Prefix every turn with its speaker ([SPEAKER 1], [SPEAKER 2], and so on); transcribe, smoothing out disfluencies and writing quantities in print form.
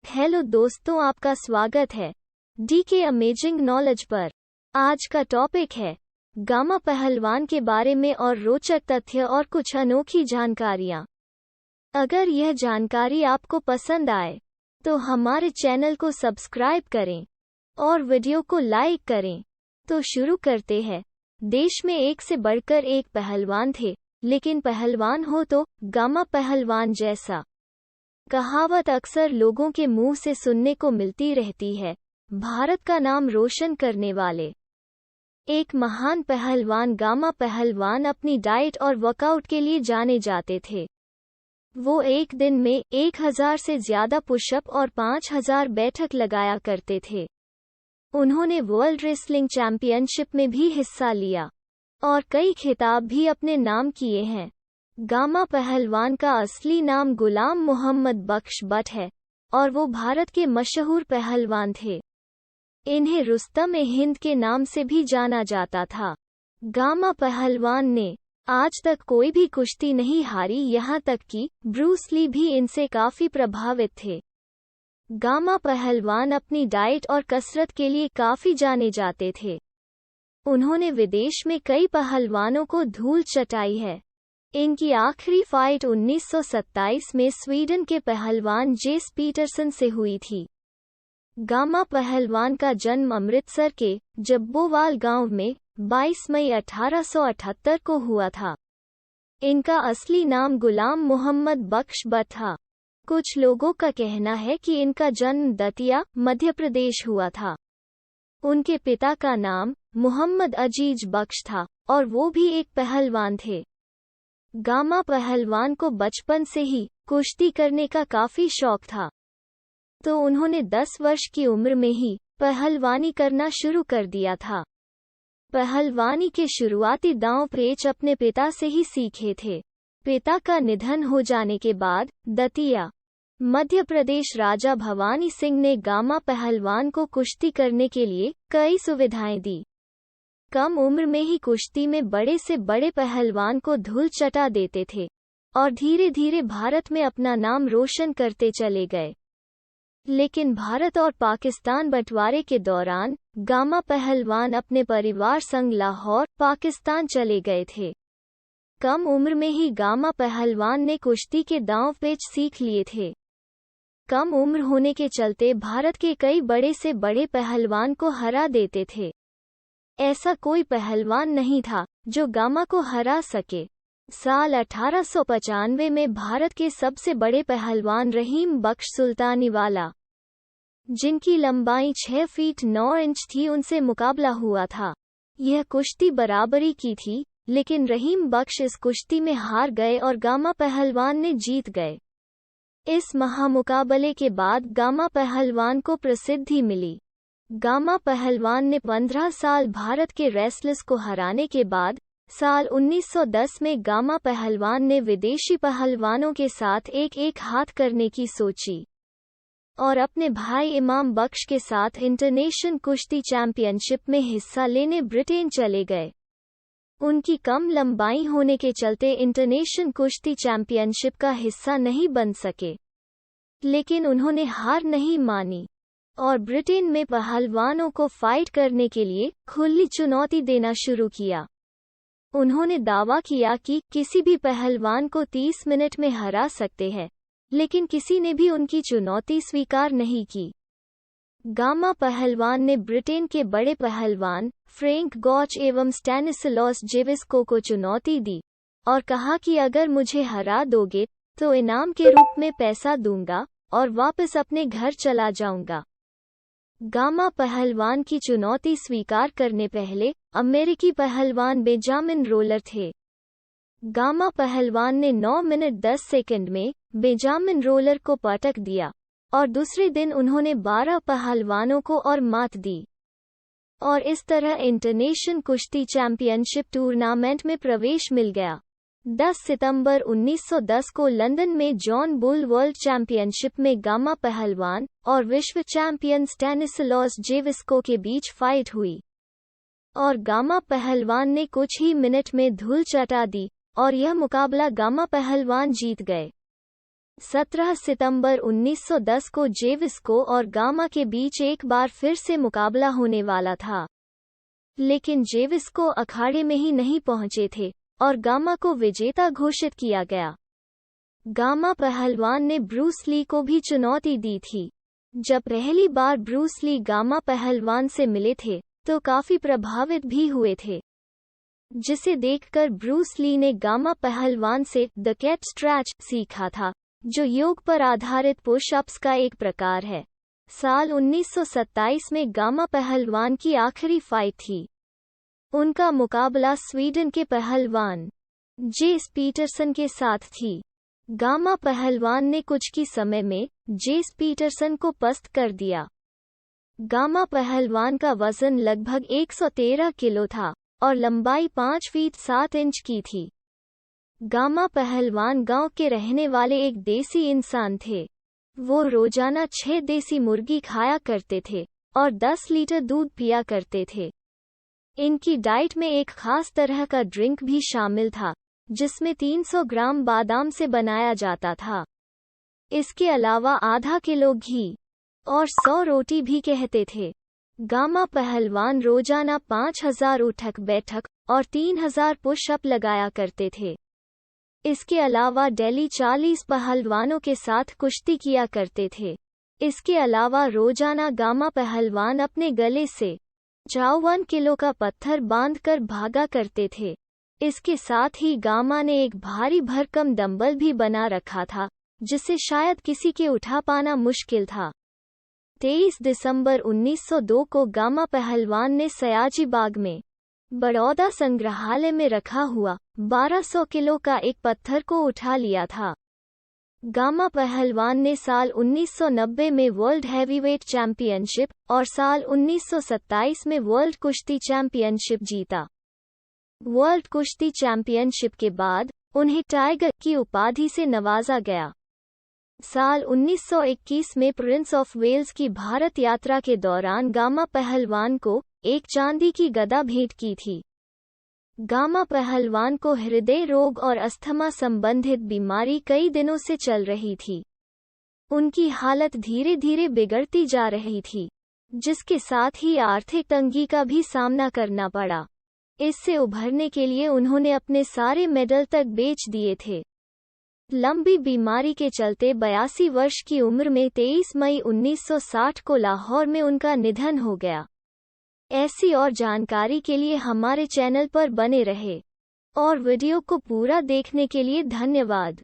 [SPEAKER 1] Hello दोस्तों, आपका स्वागत है डीके अमेजिंग नॉलेज पर। आज का टॉपिक है गामा पहलवान के बारे में और रोचक तथ्य और कुछ अनोखी जानकारियाँ। अगर यह जानकारी आपको पसंद आए तो हमारे चैनल को सब्सक्राइब करें और वीडियो को लाइक करें। तो शुरू करते हैं। देश में एक से बढ़कर एक पहलवान थे, लेकिन पहलवान हो तो गामा पहलवान जैसा कहावत अक्सर लोगों के मुंह से सुनने को मिलती रहती है। भारत का नाम रोशन करने वाले एक महान पहलवान गामा पहलवान अपनी डाइट और वर्कआउट के लिए जाने जाते थे। वो एक दिन में 1000 से ज्यादा पुशअप और 5000 बैठक लगाया करते थे। उन्होंने वर्ल्ड रेसलिंग चैंपियनशिप में भी हिस्सा लिया और कई खिताब भी अपने नाम किए हैं। गामा पहलवान का असली नाम गुलाम मोहम्मद बख्श बट है और वो भारत के मशहूर पहलवान थे। इन्हें रुस्तम-ए-हिंद के नाम से भी जाना जाता था। गामा पहलवान ने आज तक कोई भी कुश्ती नहीं हारी, यहाँ तक कि ब्रूस ली भी इनसे काफी प्रभावित थे। गामा पहलवान अपनी डाइट और कसरत के लिए काफी जाने जाते थे। उन्होंने विदेश में कई पहलवानों को धूल चटाई है। इनकी आखिरी फाइट 1927 में स्वीडन के पहलवान जेस पीटरसन से हुई थी। गामा पहलवान का जन्म अमृतसर के जब्बोवाल गांव में 22 मई 1878 को हुआ था। इनका असली नाम गुलाम मोहम्मद बख्श बट था। कुछ लोगों का कहना है कि इनका जन्म दतिया, मध्य प्रदेश हुआ था। उनके पिता का नाम मोहम्मद अजीज बख्श था और वो भी एक पहलवान थे। गामा पहलवान को बचपन से ही कुश्ती करने का काफी शौक था, तो उन्होंने 10 वर्ष की उम्र में ही पहलवानी करना शुरू कर दिया था। पहलवानी के शुरुआती दांव पेच अपने पिता से ही सीखे थे। पिता का निधन हो जाने के बाद दतिया, मध्य प्रदेश राजा भवानी सिंह ने गामा पहलवान को कुश्ती करने के लिए कई सुविधाएं दी। कम उम्र में ही कुश्ती में बड़े से बड़े पहलवान को धूल चटा देते थे और धीरे धीरे भारत में अपना नाम रोशन करते चले गए। लेकिन भारत और पाकिस्तान बंटवारे के दौरान गामा पहलवान अपने परिवार संग लाहौर, पाकिस्तान चले गए थे। कम उम्र में ही गामा पहलवान ने कुश्ती के दांव पेच सीख लिए थे। कम उम्र होने के चलते भारत के कई बड़े से बड़े पहलवान को हरा देते थे। ऐसा कोई पहलवान नहीं था जो गामा को हरा सके। साल 1895 में भारत के सबसे बड़े पहलवान रहीम बख्श सुल्तानीवाला, जिनकी लंबाई 6 फीट 9 इंच थी, उनसे मुकाबला हुआ था। यह कुश्ती बराबरी की थी, लेकिन रहीम बख्श इस कुश्ती में हार गए और गामा पहलवान ने जीत गए। इस महामुकाबले के बाद गामा पहलवान को प्रसिद्धि मिली। गामा पहलवान ने 15 साल भारत के रेसलर्स को हराने के बाद साल 1910 में गामा पहलवान ने विदेशी पहलवानों के साथ एक हाथ करने की सोची और अपने भाई इमाम बख्श के साथ इंटरनेशनल कुश्ती चैंपियनशिप में हिस्सा लेने ब्रिटेन चले गए। उनकी कम लंबाई होने के चलते इंटरनेशनल कुश्ती चैंपियनशिप का हिस्सा नहीं बन सके, लेकिन उन्होंने हार नहीं मानी और ब्रिटेन में पहलवानों को फाइट करने के लिए खुली चुनौती देना शुरू किया। उन्होंने दावा किया कि किसी भी पहलवान को 30 मिनट में हरा सकते हैं, लेकिन किसी ने भी उनकी चुनौती स्वीकार नहीं की। गामा पहलवान ने ब्रिटेन के बड़े पहलवान फ्रैंक गॉच एवं स्टैनिस्लॉस जेविस्को को चुनौती दी और कहा कि अगर मुझे हरा दोगे तो इनाम के रूप में पैसा दूंगा और वापस अपने घर चला जाऊंगा। गामा पहलवान की चुनौती स्वीकार करने पहले अमेरिकी पहलवान बेंजामिन रोलर थे। गामा पहलवान ने 9 मिनट 10 सेकंड में बेंजामिन रोलर को पटक दिया और दूसरे दिन उन्होंने 12 पहलवानों को और मात दी और इस तरह इंटरनेशनल कुश्ती चैंपियनशिप टूर्नामेंट में प्रवेश मिल गया। 10 सितंबर 1910 को लंदन में जॉन बुल वर्ल्ड चैंपियनशिप में गामा पहलवान और विश्व चैंपियन स्टैनिस्लॉस जेविस्को के बीच फाइट हुई और गामा पहलवान ने कुछ ही मिनट में धूल चटा दी और यह मुकाबला गामा पहलवान जीत गए। 17 सितंबर 1910 को जेविस्को और गामा के बीच एक बार फिर से मुकाबला होने वाला था, लेकिन जेविस्को अखाड़े में ही नहीं पहुंचे थे और गामा को विजेता घोषित किया गया। गामा पहलवान ने ब्रूस ली को भी चुनौती दी थी। जब पहली बार ब्रूस ली गामा पहलवान से मिले थे तो काफी प्रभावित भी हुए थे, जिसे देखकर ब्रूस ली ने गामा पहलवान से द कैट स्ट्रैच सीखा था, जो योग पर आधारित पुशअप्स का एक प्रकार है। साल 1927 में गामा पहलवान की आखिरी फाइट थी। उनका मुकाबला स्वीडन के पहलवान जेस पीटरसन के साथ थी। गामा पहलवान ने कुछ ही समय में जेस पीटरसन को पस्त कर दिया। गामा पहलवान का वजन लगभग 113 किलो था और लंबाई 5 फीट 7 इंच की थी। गामा पहलवान गांव के रहने वाले एक देसी इंसान थे। वो रोजाना 6 देसी मुर्गी खाया करते थे और 10 लीटर दूध पिया करते थे। इनकी डाइट में एक खास तरह का ड्रिंक भी शामिल था, जिसमें 300 ग्राम बादाम से बनाया जाता था। इसके अलावा आधा किलो घी और 100 रोटी भी कहते थे। गामा पहलवान रोजाना 5000 उठक बैठक और 3000 पुशअप लगाया करते थे। इसके अलावा डेली 40 पहलवानों के साथ कुश्ती किया करते थे। इसके अलावा रोजाना गामा पहलवान अपने गले से 54 किलो का पत्थर बांधकर भागा करते थे। इसके साथ ही गामा ने एक भारी भरकम डंबल भी बना रखा था, जिसे शायद किसी के उठा पाना मुश्किल था। 23 दिसंबर 1902 को गामा पहलवान ने सयाजी बाग में बड़ौदा संग्रहालय में रखा हुआ 1200 किलो का एक पत्थर को उठा लिया था। गामा पहलवान ने साल 1990 में वर्ल्ड हैवीवेट चैंपियनशिप और साल 1927 में वर्ल्ड कुश्ती चैंपियनशिप जीता। वर्ल्ड कुश्ती चैंपियनशिप के बाद उन्हें टाइगर की उपाधि से नवाजा गया। साल 1921 में प्रिंस ऑफ वेल्स की भारत यात्रा के दौरान गामा पहलवान को एक चांदी की गदा भेंट की थी। गामा पहलवान को हृदय रोग और अस्थमा संबंधित बीमारी कई दिनों से चल रही थी। उनकी हालत धीरे धीरे बिगड़ती जा रही थी, जिसके साथ ही आर्थिक तंगी का भी सामना करना पड़ा। इससे उभरने के लिए उन्होंने अपने सारे मेडल तक बेच दिए थे। लंबी बीमारी के चलते 82 वर्ष की उम्र में 23 मई 1960 को लाहौर में उनका निधन हो गया। ऐसी और जानकारी के लिए हमारे चैनल पर बने रहे और वीडियो को पूरा देखने के लिए धन्यवाद।